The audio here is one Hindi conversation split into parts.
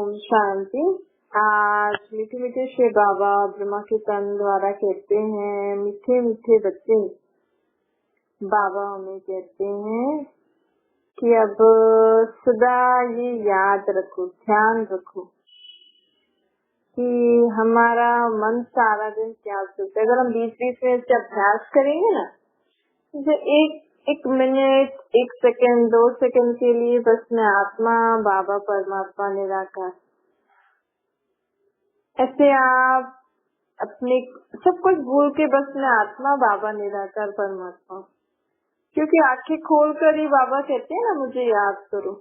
ओम शांति। आज मीठे मीठे श्री बाबा ब्रह्मा के तन द्वारा कहते हैं, मीठे मीठे बच्चे, बाबा हमें कहते हैं कि अब सदा ये याद रखो, ध्यान रखो कि हमारा मन सारा दिन क्या सोचता है। अगर हम बीच बीच में इससे अभ्यास करेंगे ना, जो एक मिनट, 1 सेकंड, 2 सेकंड के लिए बस मैं आत्मा, बाबा, परमात्मा, निराकार, ऐसे आप अपने सब कुछ भूल के बस मैं आत्मा, बाबा, निराकार, परमात्मा, क्योंकि आंखें खोल कर ही बाबा कहते हैं ना मुझे याद करो।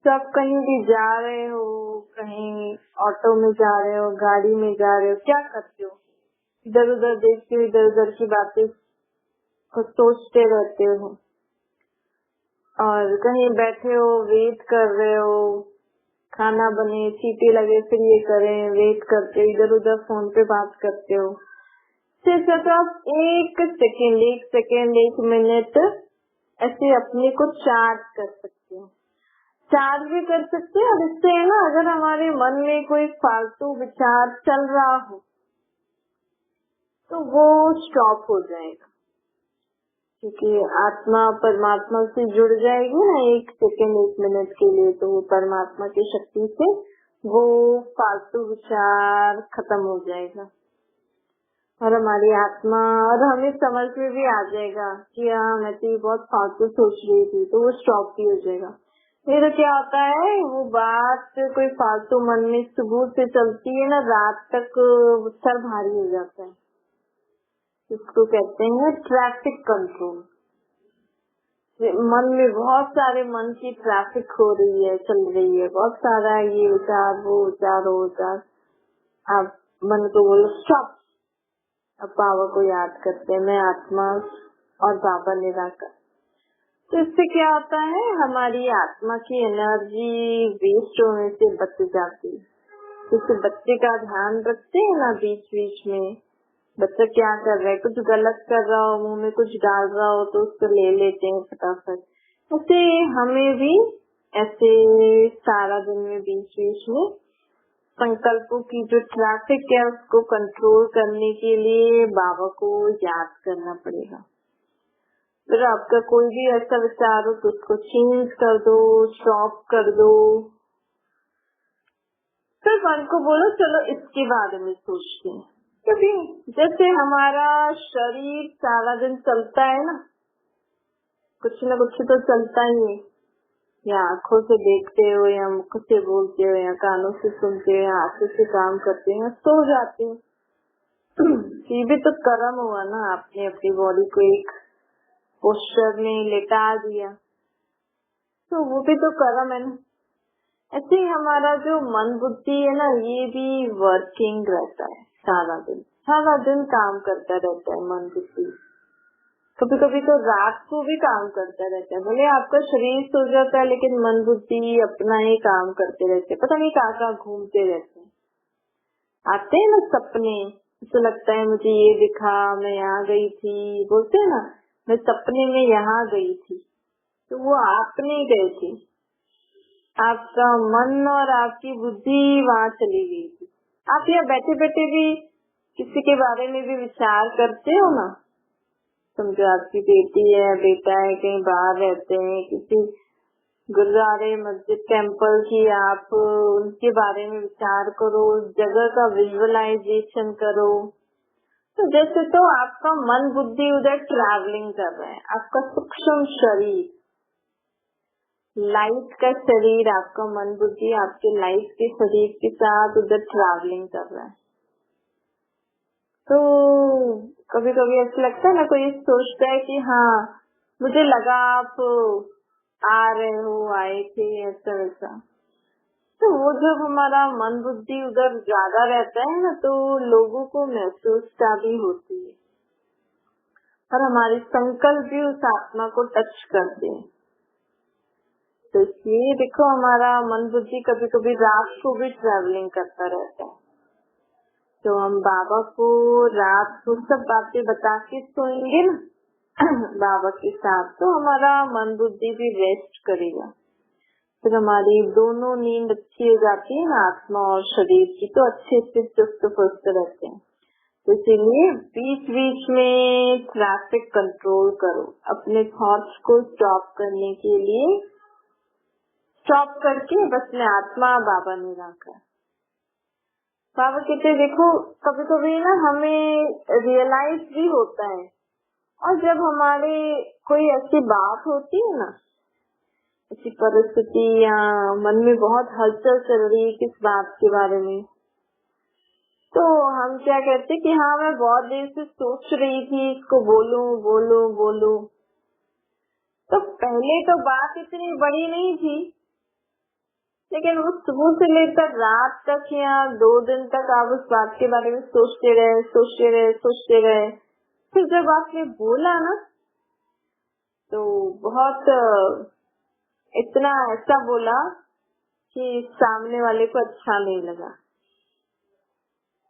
तो आप कहीं भी जा रहे हो, कहीं ऑटो में जा रहे हो, गाड़ी में जा रहे हो, क्या करते हो? इधर उधर देखते हो, इधर उधर की बातें को सोचते रहते हो, और कहीं बैठे हो, वेट कर रहे हो, खाना बने, सीटी लगे, फिर ये करें, वेट करते हो, इधर उधर फोन पे बात करते हो। सिर्फ तो आप 1 सेकंड, 1 मिनट ऐसे अपने को चार्ज कर सकते हो, चार्ज भी कर सकते हैं। और इससे है ना, अगर हमारे मन में कोई फालतू विचार चल रहा हो तो वो स्टॉप हो जाएगा, क्योंकि आत्मा परमात्मा से जुड़ जाएगी ना 1 सेकंड, 1 मिनट के लिए, तो वो परमात्मा की शक्ति से वो फालतू विचार खत्म हो जाएगा और हमारी आत्मा, और हमें समझ में भी आ जाएगा कि हाँ मैं तो बहुत फालतू सोच रही थी, तो वो स्टॉप भी हो जाएगा। नहीं तो क्या होता है, वो बात कोई फालतू मन में सुबह से चलती है ना, रात तक सर भारी हो जाता है। इसको कहते हैं ट्रैफिक कंट्रोल। मन में बहुत सारे मन की ट्रैफिक हो रही है, चल रही है, बहुत सारा ये विचार, वो विचार, वो विचार। आप मन को बोलो स्टॉप। अब बाबा को याद करते हैं, मैं आत्मा और बाबा निराकार। तो इससे क्या होता है, हमारी आत्मा की एनर्जी वेस्ट होने से बच जाती है। जैसे बच्चे का ध्यान रखते हैं ना, बीच बीच में बच्चा क्या कर रहा है, कुछ गलत कर रहा हो, मुंह में कुछ डाल रहा हो तो उसको ले लेते हैं फटाफट। ऐसे हमें भी ऐसे सारा दिन में बीच बीच में संकल्पों की जो ट्रैफिक है उसको कंट्रोल करने के लिए बाबा को याद करना पड़ेगा। फिर आपका कोई भी ऐसा विचार हो तो उसको चेंज कर दो, स्टॉप कर दो। फिर मन को बोलो चलो इसके बारे में सोचते हैं, क्योंकि जैसे हमारा शरीर सारा दिन चलता है ना, कुछ न कुछ तो चलता ही है, या आंखों से देखते हो, या मुख से बोलते हो, या कानों से सुनते हो, या हाथों से काम करते हो, सो जाते हो। ये भी तो कर्म हुआ ना, आपने अपनी बॉडी को एक पोस्चर में लेटा दिया, तो वो भी तो कर्म है ना। ऐसे ही हमारा जो मन बुद्धि है ना, ये भी वर्किंग रहता है सारा दिन काम करता रहता है मन बुद्धि। कभी कभी तो रात को भी काम करता रहता है। भले आपका शरीर सो जाता है, लेकिन मन बुद्धि अपना ही काम करते रहते हैं, पता नहीं कहाँ घूमते रहते हैं। आते हैं ना सपने, ऐसा लगता है मुझे ये दिखा, मैं यहाँ गई थी, बोलते हैं ना मैं सपने में यहाँ गई थी, तो वो आप नहीं गए थे, आपका मन और आपकी बुद्धि वहाँ चली गई थी। आप यहाँ बैठे बैठे भी किसी के बारे में भी विचार करते हो ना, समझो आपकी बेटी है, बेटा है, कहीं बाहर रहते हैं, किसी गुरुद्वारे, मस्जिद, टेम्पल की, आप उनके बारे में विचार करो, उस जगह का विजुअलाइजेशन करो। तो जैसे तो आपका मन बुद्धि उधर ट्रैवलिंग कर रहा है, आपका सूक्ष्म शरीर, लाइट का शरीर, आपका मन बुद्धि आपके लाइट के शरीर के साथ उधर ट्रैवलिंग कर रहा है। तो कभी कभी ऐसा लगता है ना, कोई सोचता है कि हाँ मुझे लगा आप आ रहे हो, आए थे, ऐसा वैसा। तो वो जब हमारा मन बुद्धि उधर ज्यादा रहता है ना, तो लोगों को महसूसता भी होती है, और हमारे संकल्प भी उस आत्मा को टच करते हैं। तो इसलिए देखो, हमारा मन बुद्धि कभी कभी रात को भी ट्रैवलिंग करता रहता है। तो हम बाबा को रात को सब बातें बता के सोएंगे ना बाबा के साथ, तो हमारा मन बुद्धि भी रेस्ट करेगा। फिर हमारी दोनों नींद अच्छी हो जाती है ना, आत्मा और शरीर की, तो अच्छे से चुस्त फुस्त रहते हैं। तो इसीलिए बीच बीच में ट्रैफिक कंट्रोल करो, अपने थॉट्स को स्टॉप करने के लिए स्टॉप करके बस मैं आत्मा बाबा ने रखा। बाबा कहते देखो कभी कभी ना हमें रियलाइज भी होता है, और जब हमारे कोई ऐसी बात होती है ना, ऐसी परिस्थिति या मन में बहुत हलचल चल रही है किस बात के बारे में, तो हम क्या कहते कि हाँ मैं बहुत देर से सोच रही थी इसको बोलूं बोलूं बोलूं। तो पहले तो बात इतनी बड़ी नहीं थी, लेकिन वो सुबह से लेकर रात तक या 2 दिन तक आप उस बात के बारे में सोचते रहे। फिर जब आपने बोला ना, तो बहुत इतना ऐसा बोला कि सामने वाले को अच्छा नहीं लगा।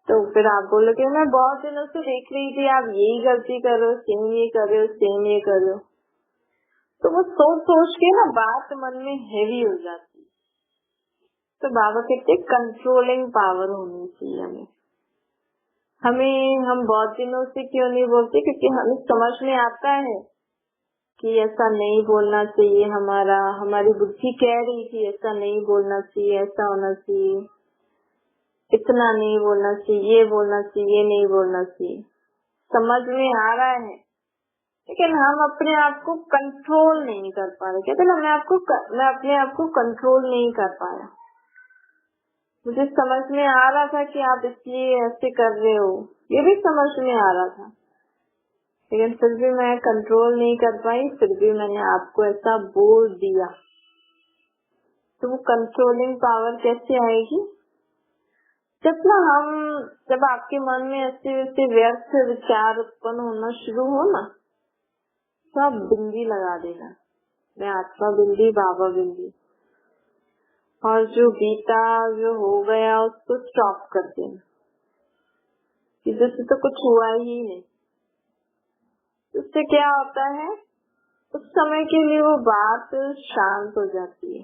तो फिर आप बोलोगे मैं बहुत दिनों से देख रही थी आप यही गलती कर रहे हो, सेम ये कर रहे हो, सेम ये कर रहे हो। तो वो सोच के ना बात मन में हेवी हो जाती है। तो बाबा कहते कंट्रोलिंग पावर होनी चाहिए हमें। हम बहुत दिनों से क्यों नहीं बोलते, क्योंकि हमें समझ में आता है कि ऐसा नहीं बोलना चाहिए। हमारी बुद्धि कह रही थी ऐसा नहीं बोलना चाहिए, ऐसा होना चाहिए, इतना नहीं बोलना चाहिए, ये बोलना चाहिए, ये नहीं बोलना चाहिए। समझ में आ रहा है, लेकिन हम अपने आप को कंट्रोल नहीं कर पा रहे। कहते ना मैं अपने आप को कंट्रोल नहीं कर पाया। मुझे समझ में आ रहा था कि आप इसलिए ऐसे कर रहे हो, ये भी समझ में आ रहा था, लेकिन फिर भी मैं कंट्रोल नहीं कर पाई, फिर भी मैंने आपको ऐसा बोल दिया। तो वो कंट्रोलिंग पावर कैसे आएगी? जब आपके मन में ऐसे वैसे व्यर्थ विचार उत्पन्न होना शुरू हो ना, तो आप बिंदी लगा देना, मैं आत्मा बिंदी बाबा बिंदी, और जो बीता जो हो गया उसको स्टॉप कर देना कि जैसे तो कुछ हुआ ही नहीं। उससे क्या होता है, उस समय के लिए वो बात शांत हो जाती है।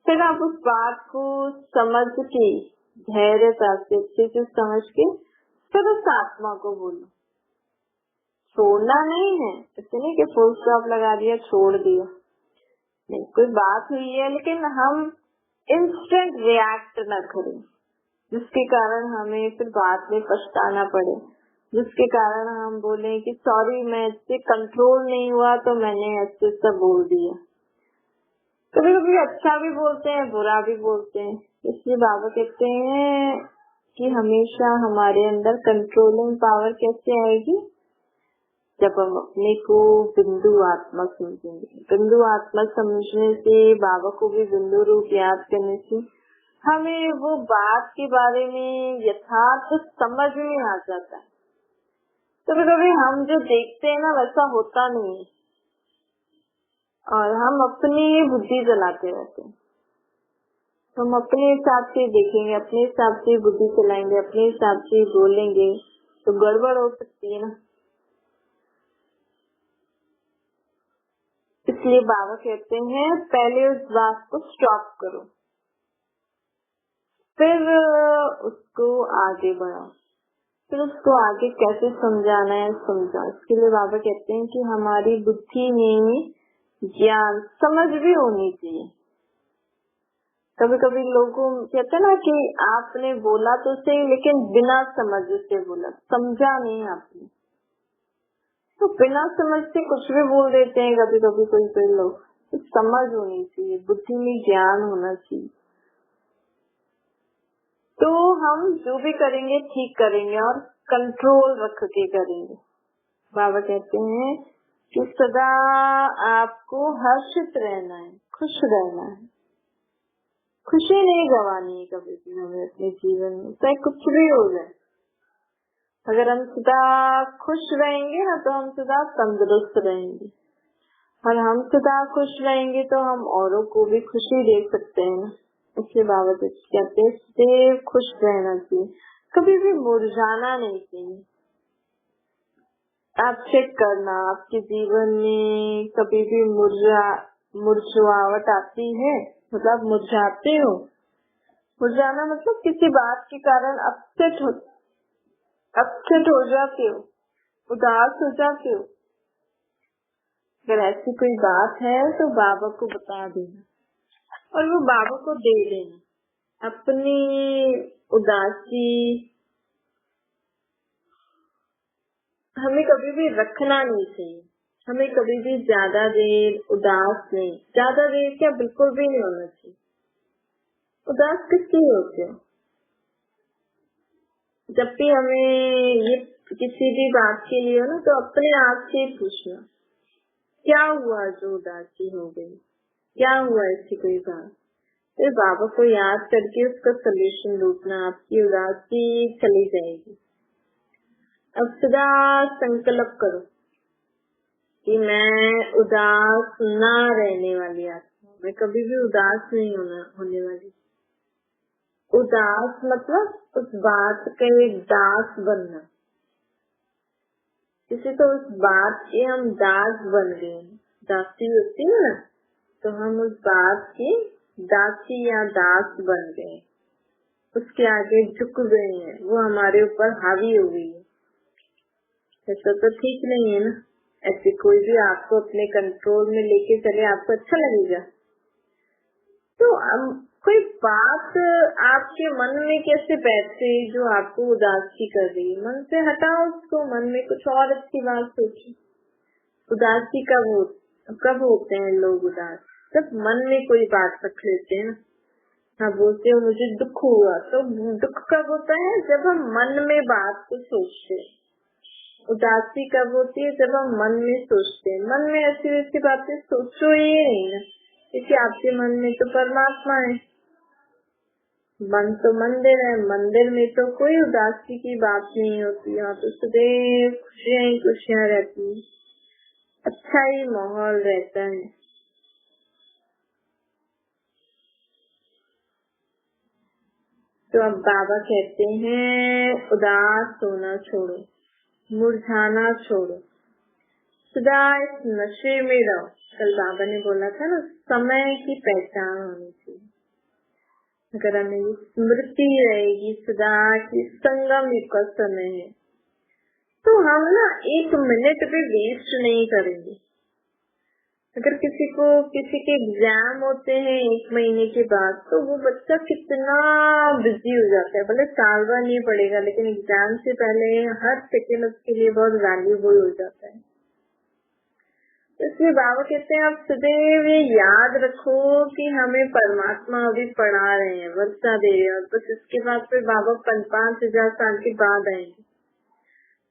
फिर आप उस बात को समझ के धैर्यता से अच्छे से समझ के फिर उस आत्मा को बोलो। छोड़ना नहीं है, ऐसे नहीं कि फुल स्टॉप लगा दिया छोड़ दिया, नहीं, कोई बात हुई है लेकिन हम इंस्टेंट रिएक्ट न करें, जिसके कारण हमें फिर बाद में पछताना पड़े, जिसके कारण हम बोले कि सॉरी मैं इससे कंट्रोल नहीं हुआ तो मैंने ऐसे सब बोल दिया। कभी कभी अच्छा भी बोलते हैं, बुरा भी बोलते हैं। इसलिए बाबा कहते हैं कि हमेशा हमारे अंदर कंट्रोलिंग पावर कैसे आएगी, जब हम अपने को बिंदु आत्मा समझेंगे। बिंदु आत्मा समझने से, बाबा को भी बिंदु रूप याद करने से हमें वो बात के बारे में यथार्थ समझ में आ जाता है। कभी कभी हम जो देखते हैं ना वैसा होता नहीं है, और हम अपनी बुद्धि चलाते रहते हैं। हम अपने हिसाब से देखेंगे, अपने हिसाब से बुद्धि चलाएंगे, अपने हिसाब से बोलेंगे, तो गड़बड़ हो सकती है ना। इसलिए बाबा कहते हैं पहले उस बात को स्टॉप करो, फिर उसको आगे बढ़ाओ, फिर उसको आगे कैसे समझाना है समझाओ। इसके लिए बाबा कहते हैं कि हमारी बुद्धि में ज्ञान समझ भी होनी चाहिए। कभी कभी लोगों कहते हैं ना कि आपने बोला तो सही, लेकिन बिना समझ से बोला, समझा नहीं आपने, तो बिना समझ से कुछ भी बोल देते हैं कभी कभी कोई लोग। तो समझ होनी चाहिए, बुद्धि में ज्ञान होना चाहिए, तो हम जो भी करेंगे ठीक करेंगे और कंट्रोल रख के करेंगे। बाबा कहते हैं कि सदा आपको हर्षित रहना है, खुश रहना है, खुशी नहीं गंवानी है कभी भी हमें अपने जीवन में, चाहे कुछ भी हो जाए। अगर हम सदा खुश रहेंगे ना तो हम सदा तंदुरुस्त रहेंगे, और हम सदा खुश रहेंगे तो हम औरों को भी खुशी दे सकते हैं ना। इसलिए बाबा कहते हैं सदैव खुश रहना चाहिए, कभी भी मुरझाना नहीं चाहिए। आप चेक करना आपके जीवन में कभी भी मुरझावट आती है, मतलब मुरझाते हो। मुरझाना मतलब किसी बात के कारण अपसेट हो जाते हो, उदास हो जाते हो। अगर ऐसी कोई बात है तो बाबा को बता देना और वो बाबा को दे देना। अपनी उदासी हमें कभी भी रखना नहीं चाहिए। हमें कभी भी ज्यादा देर उदास नहीं, ज्यादा देर क्या बिल्कुल भी नहीं होना चाहिए। उदास किसके होते हो? जब भी हमें ये किसी भी बात के लिए हो ना, तो अपने आप से पूछना क्या हुआ जो उदासी हो गई, क्या हुआ ऐसी कोई बात। फिर बाबा को याद करके उसका सलूशन ढूंढना, आपकी उदासी चली जाएगी। अब सदा संकल्प करो कि मैं उदास ना रहने वाली आत्मा, मैं कभी भी उदास नहीं होने वाली। उदास मतलब उस बात का एक दास बनना। किसी तो उस बात के हम दास बन गए, दासी होती है ना, तो हम उस बात की दासी या दास बन गए, उसके आगे झुक गए हैं, वो हमारे ऊपर हावी हो गई है। ऐसा तो ठीक नहीं है ना। ऐसे कोई भी आपको अपने कंट्रोल में लेके चले, आपको अच्छा लगेगा? तो कोई बात आपके मन में कैसे बैठे जो आपको उदासी कर रही है, मन से हटाओ उसको, मन में कुछ और अच्छी बात सोचो। उदासी कब होते हैं लोग उदास? जब मन में कोई बात रख लेते हैं। हाँ, बोलते हो मुझे दुख हुआ, तो दुख कब होता है? जब हम मन में बात को सोचते हैं। उदासी कब होती है? जब हम मन में सोचते हैं। मन में ऐसी वैसी बातें सोचो ही नहीं ना, क्योंकि आपके मन में तो परमात्मा है। मन तो मंदिर है, मंदिर में तो कोई उदासी की बात नहीं होती। यहाँ तो सदैव खुशियां ही खुशियां रहती है, अच्छा ही माहौल रहता है। तो अब बाबा कहते हैं उदास होना छोड़ो, मुरझाना छोड़ो, सदा इस नशे में रहो। कल बाबा ने बोला था ना, समय की पहचान होनी चाहिए। अगर हमें स्मृति रहेगी सदा की संगम युग का समय है, तो हम ना एक मिनट भी वेस्ट नहीं करेंगे। अगर किसी के एग्जाम होते हैं 1 महीने के बाद, तो वो बच्चा कितना बिजी हो जाता है। भले साल भर नहीं पढ़ेगा, लेकिन एग्जाम से पहले हर सेकेंड उसके लिए बहुत वैल्यूबल हो जाता है। इसलिए बाबा कहते हैं आप सदैव ये याद रखो कि हमें परमात्मा अभी पढ़ा रहे हैं, वर्षा दे रहे हैं, और बस इसके बाद फिर बाबा 5,000 साल के बाद आएंगे।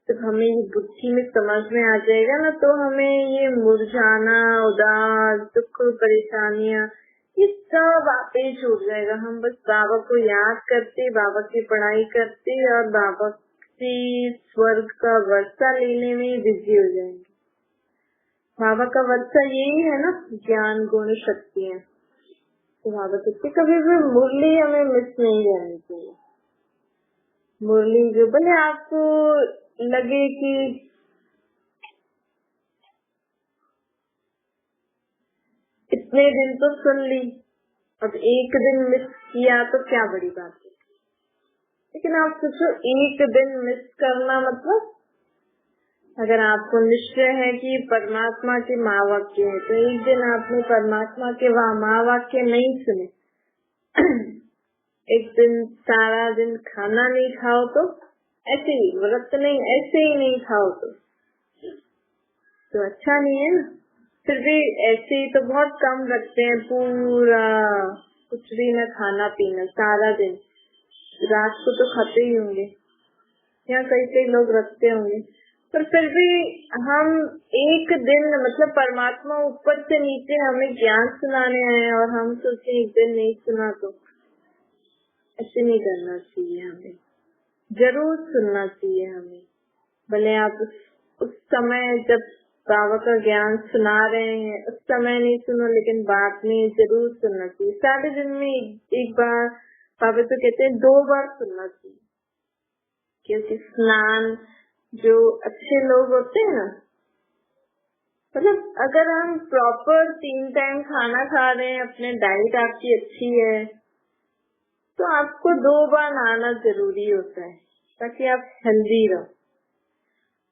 जब हमें ये बुद्धि में समझ में आ जाएगा ना, तो हमें ये मुरझाना, उदास, दुख, परेशानियां, ये सब आपे छूट जाएगा। हम बस बाबा को याद करते, बाबा की पढ़ाई करते और बाबा से स्वर्ग का वर्षा लेने में बिजी हो जाएंगे। बाबा का वर्षा यही है ना, ज्ञान गुण शक्तियाँ। तो बाबा कहते कभी भी मुरली हमें मिस नहीं करनी चाहिए। मुरली जो भले आपको लगे कि इतने दिन तो सुन ली, अब एक दिन मिस किया तो क्या बड़ी बात है। लेकिन आप सोचो, एक दिन मिस करना मतलब, अगर आपको निश्चय है कि परमात्मा के महावाक्य है, तो एक दिन आपने परमात्मा के महावाक्य नहीं सुने, एक दिन सारा दिन खाना नहीं खाओ, तो ऐसे ही व्रत नहीं, ऐसे ही नहीं खाओ तो अच्छा नहीं है ना। फिर भी ऐसे ही तो बहुत कम रखते हैं, पूरा कुछ भी न खाना पीना सारा दिन। रात को तो खाते ही होंगे, या कई लोग रखते होंगे, पर फिर भी हम एक दिन, मतलब परमात्मा ऊपर से नीचे हमें ज्ञान सुनाने आए और हम सोचे एक दिन नहीं सुना, तो ऐसे नहीं करना चाहिए। हमें जरूर सुनना चाहिए। हमें भले आप उस समय जब बाबा का ज्ञान सुना रहे हैं उस समय नहीं सुनो, लेकिन बाद में जरूर सुनना चाहिए। सारे दिन में एक बार, बाबा तो कहते हैं 2 बार सुनना चाहिए, क्योंकि स्नान जो अच्छे लोग होते हैं ना, मतलब अगर हम प्रॉपर 3 टाइम खाना खा रहे हैं, अपने डाइट आपकी अच्छी है, तो आपको 2 बार नहाना जरूरी होता है ताकि आप हेल्दी रहो।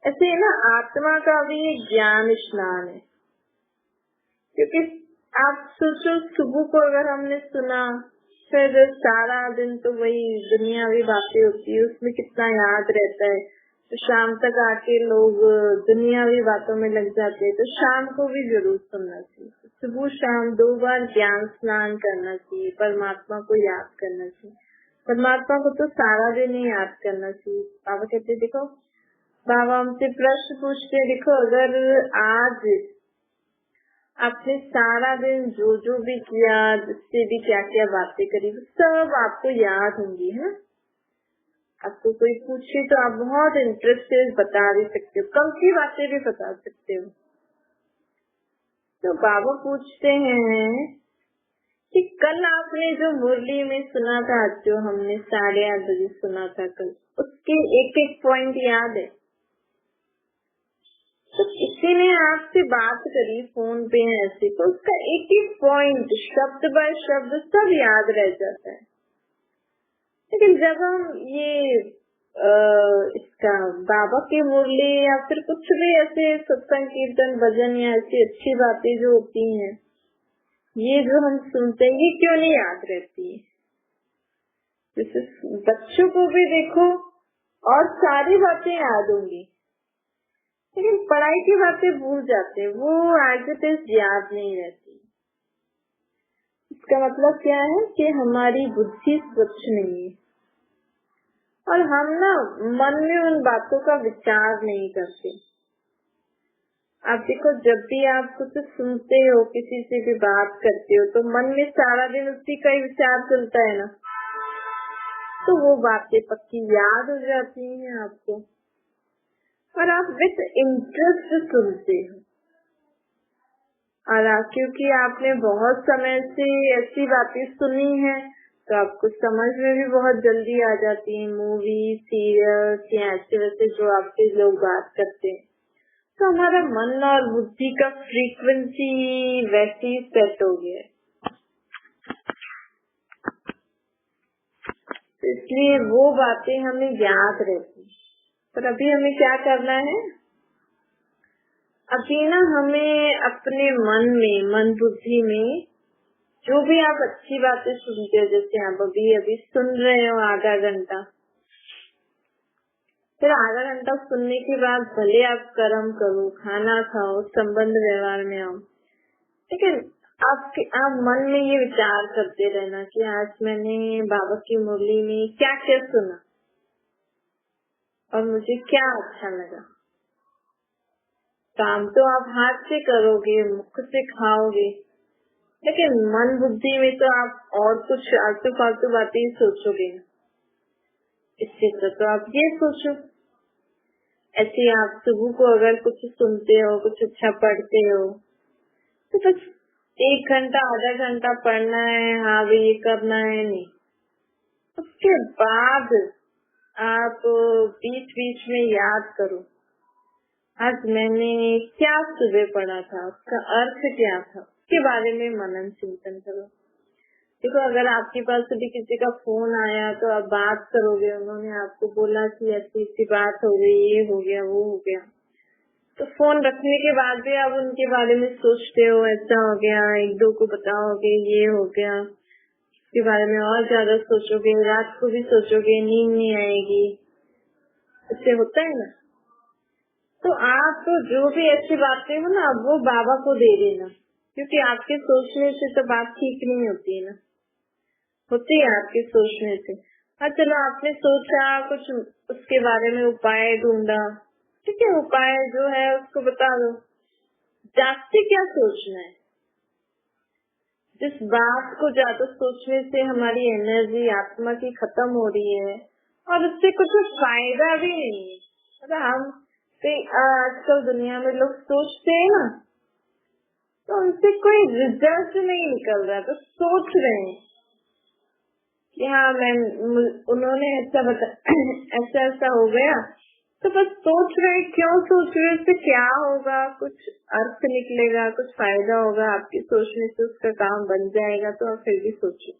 ऐसे ना आत्मा का भी एक ज्ञान स्नान है, क्योंकि आप सोचो सुबह को अगर हमने सुना, फिर सारा दिन तो वही दुनियावी बातें होती है, उसमें कितना याद रहता है। तो शाम तक आके लोग दुनियावी बातों में लग जाते हैं, तो शाम को भी जरूर सुनना चाहिए। सुबह शाम 2 बार ज्ञान स्नान करना चाहिए, परमात्मा को याद करना चाहिए। परमात्मा को तो सारा दिन ही याद करना चाहिए। बाबा कहते देखो, बाबा हमसे प्रश्न पूछते, देखो अगर आज आपने सारा दिन जो जो भी किया, जिससे भी क्या क्या बातें करी, सब आपको याद होंगी, है। आपको कोई पूछे तो आप बहुत इंटरेस्ट से बता भी सकते हो, कम की बातें भी बता सकते हो। तो बाबा पूछते हैं कि कल आपने जो मुरली में सुना था, जो हमने 8:30 बजे सुना था कल, उसके एक एक पॉइंट याद है? तो किसी ने आपसे बात करी फोन पे ऐसे, तो उसका एक एक पॉइंट शब्द बाय शब्द सब याद रह जाता है। लेकिन जब हम ये इसका बाबा की मुरली या फिर कुछ भी ऐसे सत्संग कीर्तन भजन या ऐसी अच्छी बातें जो होती हैं, ये जो हम सुनते हैं, ये क्यों नहीं याद रहती है? जैसे बच्चों को भी देखो और सारी बातें याद होंगी, लेकिन पढ़ाई की बातें भूल जाते हैं, वो आगे तक याद नहीं रहती। इसका मतलब क्या है कि हमारी बुद्धि स्वच्छ नहीं है और हम ना मन में उन बातों का विचार नहीं करते। आप देखो, जब भी आप कुछ सुनते हो, किसी से भी बात करते हो, तो मन में सारा दिन उसी का ही विचार चलता है ना, तो वो बातें पक्की याद हो जाती हैं आपको और आप विद इंटरेस्ट सुनते हो। और क्योंकि आपने बहुत समय से ऐसी बातें सुनी है, तो आपको समझ में भी बहुत जल्दी आ जाती है। मूवी, सीरियल्स या ऐसे वैसे जो आपसे लोग बात करते हैं, तो हमारा मन और बुद्धि का फ्रीक्वेंसी वैसे ही सेट हो गया है, तो इसलिए वो बातें हमें याद रहती। पर अभी हमें क्या करना है? अभी ना हमें अपने मन में, मन बुद्धि में जो भी आप अच्छी बातें सुनते हो, जैसे आप अभी सुन रहे हो आधा घंटा, फिर आधा घंटा सुनने के बाद भले आप कर्म करो, खाना खाओ, संबंध व्यवहार में आओ, लेकिन आप मन में ये विचार करते रहना कि आज मैंने बाबा की मुरली में क्या क्या सुना और मुझे क्या अच्छा लगा। काम तो आप हाथ से करोगे, मुख से खाओगे, लेकिन मन बुद्धि में तो आप और कुछ आलतू फालतू बातें ही सोचोगे। इससे तो आप ये सोचो, ऐसे आप सुबह को अगर कुछ सुनते हो, कुछ अच्छा पढ़ते हो, तो बस 1 घंटा आधा घंटा पढ़ना है, हाँ भी ये करना है, नहीं। उसके बाद आप बीच बीच में याद करो, आज मैंने क्या सुबह पढ़ा था, उसका अर्थ क्या था, उसके बारे में मनन चिंतन करो। देखो, अगर आपके पास अभी किसी का फोन आया तो आप बात करोगे, उन्होंने आपको बोला कि ऐसी ऐसी बात हो गई, ये हो गया, वो हो गया, तो फोन रखने के बाद भी आप उनके बारे में सोचते हो, ऐसा हो गया, 1-2 को बताओगे, ये हो गया, इसके बारे में और ज्यादा सोचोगे, रात को भी सोचोगे, नींद नहीं आएगी, इससे होता है ना। तो आप तो जो भी अच्छी बातें हो ना, वो बाबा को दे देना, क्योंकि आपके सोचने से तो बात ठीक नहीं होती है ना, होती है आपके सोचने से। हाँ चलो, आपने सोचा कुछ, उसके बारे में उपाय ढूंढा, ठीक है, उपाय जो है उसको बता दो, जाते क्या सोचना है। जिस बात को ज्यादा सोचने से हमारी एनर्जी आत्मा की खत्म हो रही है और उससे कुछ फायदा भी नहीं है। मतलब हम आजकल दुनिया में लोग सोचते हैं ना, तो उनसे कोई रिजल्ट नहीं निकल रहा, तो सोच रहे हैं कि हाँ उन्होंने ऐसा बता ऐसा ऐसा हो गया, तो बस सोच रहे, क्यों सोच रहे, इससे क्या होगा, कुछ अर्थ निकलेगा, कुछ फायदा होगा, आपकी सोचने से उसका काम बन जाएगा, तो आप फिर भी सोचो।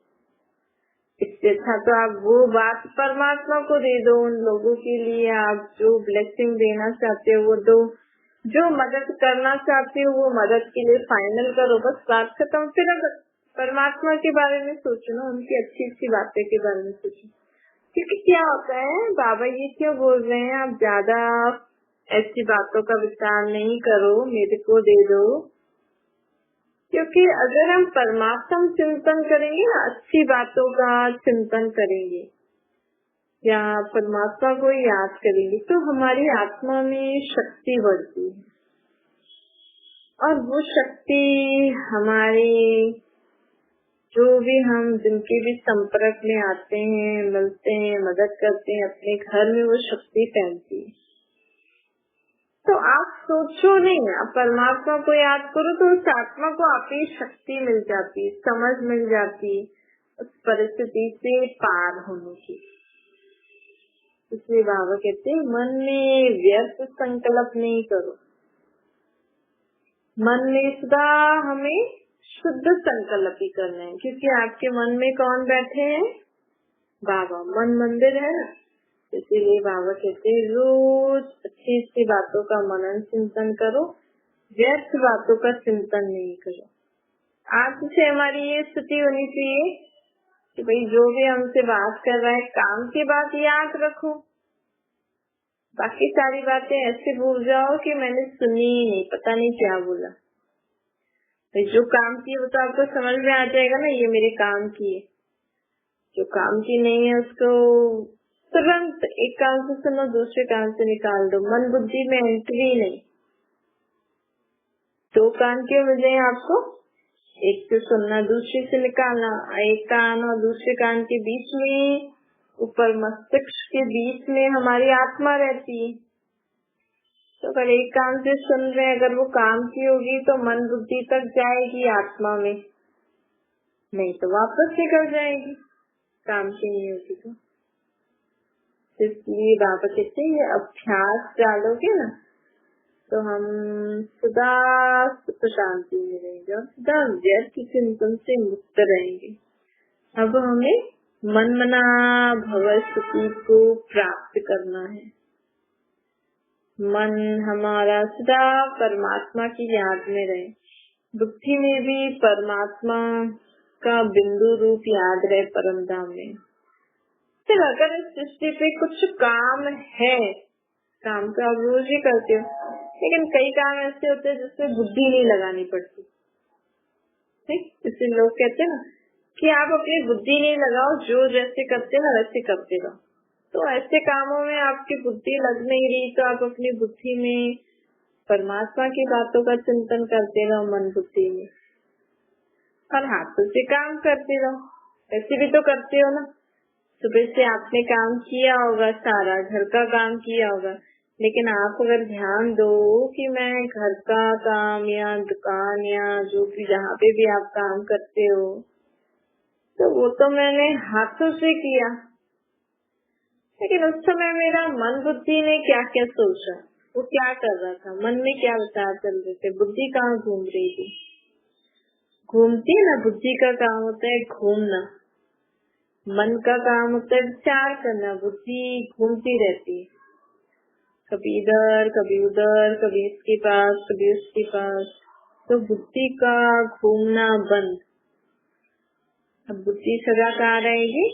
इससे अच्छा तो आप वो बात परमात्मा को दे दो, उन लोगों के लिए आप जो ब्लेसिंग देना चाहते हो वो दो, जो मदद करना चाहते हो वो मदद के लिए फाइनल करो, बस बात खत्म। फिर अब परमात्मा के बारे में सोचो ना, उनकी अच्छी अच्छी बातें के बारे में सोचो। क्योंकि क्या होता है, बाबा ये क्यों बोल रहे हैं, आप ज्यादा ऐसी बातों का विचार नहीं करो, मेरे को दे दो। क्योंकि अगर हम परमात्मा चिंतन करेंगे ना, अच्छी बातों का चिंतन करेंगे या परमात्मा को याद करेंगे, तो हमारी आत्मा में शक्ति बढ़ती है, और वो शक्ति हमारे जो भी हम जिनके भी संपर्क में आते हैं, मिलते हैं, मदद करते हैं, अपने घर में वो शक्ति फैलती है। तो आप सोचो नहीं, आप परमात्मा को याद करो तो उस आत्मा को आप ही शक्ति मिल जाती, समझ मिल जाती उस परिस्थिति से पार होने की। इसलिए बाबा कहते हैं मन में व्यर्थ संकल्प नहीं करो, मन में सदा हमें शुद्ध संकल्प ही करना है। क्योंकि आपके मन में कौन बैठे हैं, बाबा, मन मंदिर है ना। इसीलिए बाबा कहते हैं रोज अच्छी अच्छी बातों का मनन चिंतन करो, व्यर्थ बातों का चिंतन नहीं करो। आज से हमारी ये स्थिति होनी चाहिए कि भाई जो भी हमसे बात कर रहा है, काम की बात याद रखो, बाकी सारी बातें ऐसे भूल जाओ कि मैंने सुनी ही नहीं, पता नहीं क्या बोला। तो जो काम की है वो तो आपको समझ में आ जाएगा ना, ये मेरे काम की है। जो काम की नहीं है उसको तुरंत एक कान से सुनो, दूसरे कान से निकाल दो। मन बुद्धि में एंट्री नहीं। दो कान क्यों मिले आपको, एक से सुनना, दूसरे से निकालना। एक कान और दूसरे कान के बीच में, ऊपर मस्तिष्क के बीच में हमारी आत्मा रहती है। तो अगर एक कान से सुन रहे हैं, अगर वो काम की होगी तो मन बुद्धि तक जाएगी आत्मा में, नहीं तो वापस निकल जाएगी, काम की नहीं होगी तो। इसलिए बाबा कहते हैं ये अभ्यास डालोगे ना तो हम सदा सुख शांति में रहेंगे और सदा व्यर्थ चिंतन से मुक्त रहेंगे। अब हमें मन मना भव स्थिति को प्राप्त करना है। मन हमारा सदा परमात्मा की याद में रहे, बुद्धि में भी परमात्मा का बिंदु रूप याद रहे परम धाम में। फिर अगर इस सृष्टि पे कुछ काम है, काम तो आप रोज ही करते हो, लेकिन कई काम ऐसे होते हैं जिसमें बुद्धि नहीं लगानी पड़ती। ठीक, इसलिए लोग कहते हैं ना कि आप अपनी बुद्धि नहीं लगाओ, जो जैसे करते ना वैसे करते रहो। तो ऐसे कामों में आपकी बुद्धि लग नहीं रही तो आप अपनी बुद्धि में परमात्मा की बातों का चिंतन करते रहो, मन बुद्धि में, और हाथों से काम करते रहो। ऐसे भी तो करते हो ना, सुबह से आपने काम किया होगा, सारा घर का काम किया होगा, लेकिन आप अगर ध्यान दो कि मैं घर का काम या दुकान या जो भी जहाँ पे भी आप काम करते हो, तो वो तो मैंने हाथों से किया, लेकिन उस समय मेरा मन बुद्धि ने क्या क्या सोचा, वो क्या कर रहा था, मन में क्या विचार चल रहे थे, बुद्धि कहाँ घूम रही थी। घूमती है ना, बुद्धि का काम होता है घूमना, मन का काम होता है विचार करना, बुद्धि घूमती रहती है, कभी इधर कभी उधर, कभी इसके पास कभी उसके पास। तो बुद्धि का घूमना बंद। अब बुद्धि सदा कहाँ रहेगी,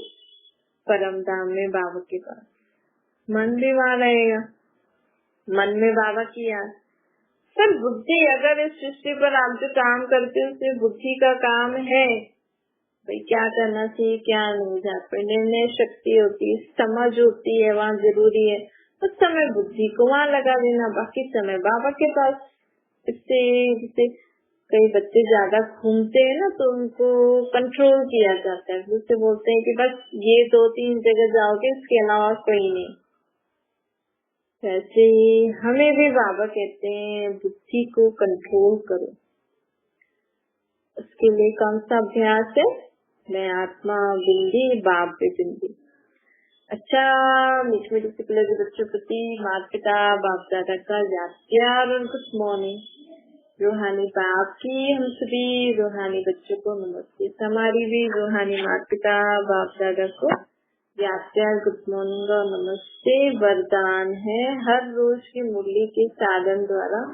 परम धाम में बाबा के पास। मन भी वहाँ रहेगा, मन में बाबा की याद। सर बुद्धि, अगर इस सृष्टि पर आप जो काम करते हो उसमें बुद्धि का काम है, भाई क्या करना चाहिए क्या नहीं, जहाँ पर निर्णय शक्ति होती है, समझ होती है, वहाँ जरूरी है उस समय बुद्धि को वहाँ लगा देना, बाकी समय बाबा के पास। इससे जैसे कई बच्चे ज्यादा घूमते हैं ना तो उनको कंट्रोल किया जाता है, जैसे बोलते हैं कि बस ये 2-3 जगह जाओगे, इसके अलावा कोई नहीं। वैसे ही हमें भी बाबा कहते हैं बुद्धि को कंट्रोल करो। उसके लिए कौन सा अभ्यास है, मैं आत्मा बिंदी बाप बिंदी। अच्छा, मीठे मीठे सिकले के बच्चों प्रति माता पिता बाप दादा का याद प्यार और गुड मॉर्निंग। रूहानी बाप की हम सभी रूहानी बच्चों को नमस्ते। हमारी भी रूहानी माता पिता बाप दादा को याद प्यार गुड मॉर्निंग और नमस्ते। वरदान है, हर रोज की मुरली के साधन द्वारा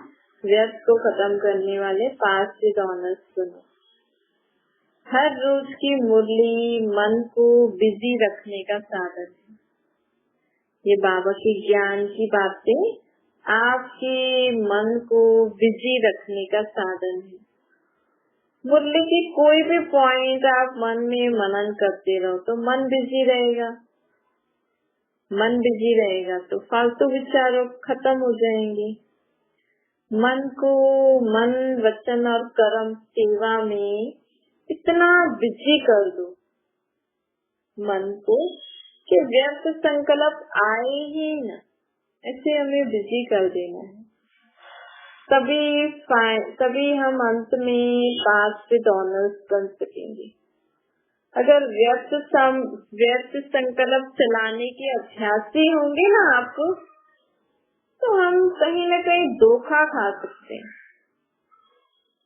व्यर्थ को खत्म करने वाले 5 विद ऑनर्स सुनो। हर रोज की मुरली मन को बिजी रखने का साधन है। ये बाबा के ज्ञान की बातें आपके मन को बिजी रखने का साधन है। मुरली की कोई भी पॉइंट आप मन में मनन करते रहो तो मन बिजी रहेगा। मन बिजी रहेगा तो फालतू विचारों खत्म हो जाएंगे। मन को मन वचन और कर्म सेवा में इतना बिजी कर दो मन को कि व्यर्थ संकल्प आए ही न, ऐसे हमें बिजी कर देना है। तभी हम अंत में 5 विद ऑनर्स बन सकेंगे। अगर व्यर्थ संकल्प चलाने के अभ्यासी होंगे ना आप, तो हम कहीं न कहीं धोखा खा सकते हैं।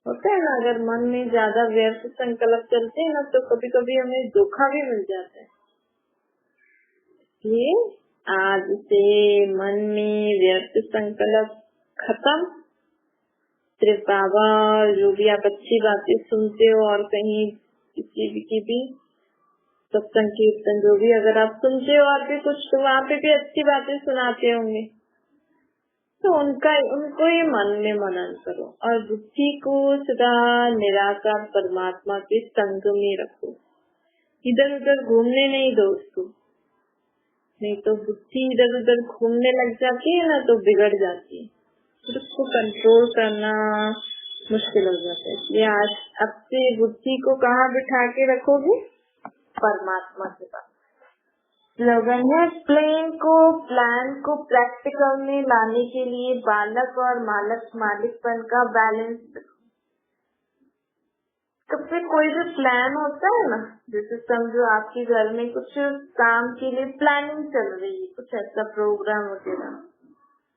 होता है ना, अगर मन में ज्यादा व्यर्थ संकल्प चलते हैं ना तो कभी कभी हमें धोखा भी मिल जाता है। इसलिए आज से मन में व्यर्थ संकल्प खत्म। सिर्फ बाबा जो भी आप अच्छी बातें सुनते हो और कहीं किसी भी सत्संग कीर्तन जो भी अगर आप सुनते हो और भी कुछ तो वहाँ पे भी अच्छी बातें सुनाते होंगे तो उनको ही मन में मनन करो और बुद्धि को सदा निराकार परमात्मा के संग में रखो। इधर उधर घूमने नहीं दो उसको, नहीं तो बुद्धि इधर उधर घूमने लग जाती है ना तो बिगड़ जाती है, फिर उसको कंट्रोल करना मुश्किल हो जाता है। इसलिए आज अब से बुद्धि को कहाँ बिठा के रखोगे? परमात्मा के पास। स्लोगन है, प्लान को प्रैक्टिकल में लाने के लिए बालक और मालिकपन का बैलेंस। कब से कोई भी प्लान होता है ना, जैसे समझो आपके घर में कुछ काम के लिए प्लानिंग चल रही है, कुछ ऐसा प्रोग्राम वगैरह,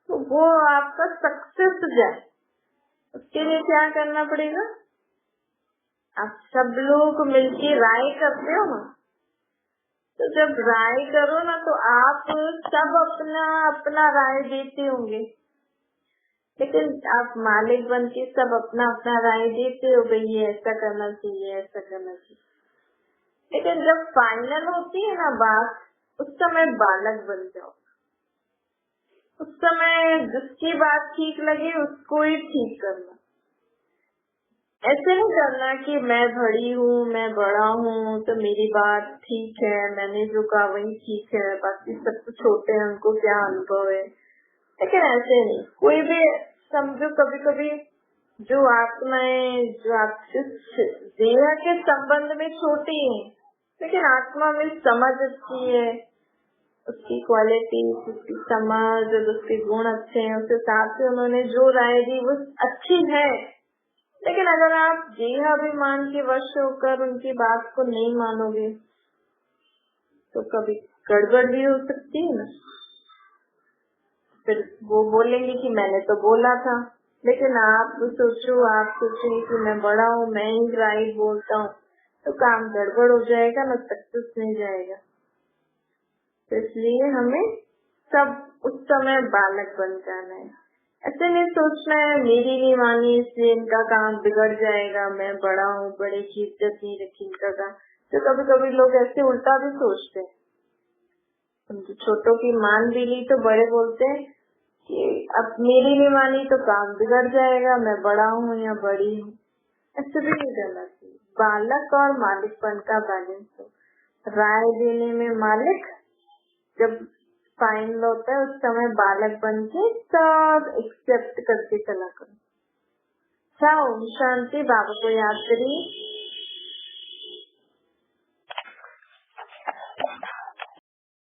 तो वो आपका सक्सेस जाए उसके लिए क्या करना पड़ेगा? आप सब लोग मिलके राय करते हो ना, तो जब राय करो ना तो आप सब अपना राय देते होंगे, लेकिन आप मालिक बन के सब अपना राय देते हो, भाई ये ऐसा करना चाहिए, ऐसा करना चाहिए। लेकिन जब फाइनल होती है ना बात, उस समय बालक बन जाओ। उस समय जिसकी बात ठीक लगे उसको ही ठीक करना। ऐसे नहीं करना कि मैं बड़ी हूँ, मैं बड़ा हूँ तो मेरी बात ठीक है, मैंने जो कहा वही ठीक है, बाकी सब तो छोटे हैं, उनको क्या अनुभव है। लेकिन ऐसे नहीं, कोई भी समझो कभी कभी जो आत्माएं जो आपसे देह के संबंध में छोटी है लेकिन आत्मा में समझ अच्छी है, उसकी क्वालिटी, उसकी समझ और उसके गुण अच्छे हैं, उसके साथ से उन्होंने जो राय दी वो अच्छी है, लेकिन अगर आप देहाभिमान के वश होकर उनकी बात को नहीं मानोगे तो कभी गड़बड़ भी हो सकती है ना। फिर वो बोलेंगे कि मैंने तो बोला था, लेकिन आप सोचें कि मैं बड़ा हूँ, मैं ही राइट बोलता हूँ, तो काम गड़बड़ हो जाएगा ना, सक्सेस नहीं जाएगा। तो इसलिए हमें सब उस समय बालक बन जाना है। ऐसे नहीं सोचना है मेरी नहीं मानी इसलिए इनका काम बिगड़ जाएगा, मैं बड़ा हूँ, बड़े की इज्जत नहीं रखी इनका काम। तो कभी कभी लोग ऐसे उल्टा भी सोचते हैं, छोटों की मान भी ली तो बड़े बोलते हैं कि अब मेरी नहीं मानी तो काम बिगड़ जाएगा, मैं बड़ा हूँ या बड़ी हूँ। ऐसे भी नहीं करना चाहिए। बालक और मालिकपन का बैलेंस हो। राय देने में मालिक, जब फाइनल होता है उस समय बालक बन के सब एक्सेप्ट करके चला करो। अच्छा, ओम शांति। बाबा को याद करिए।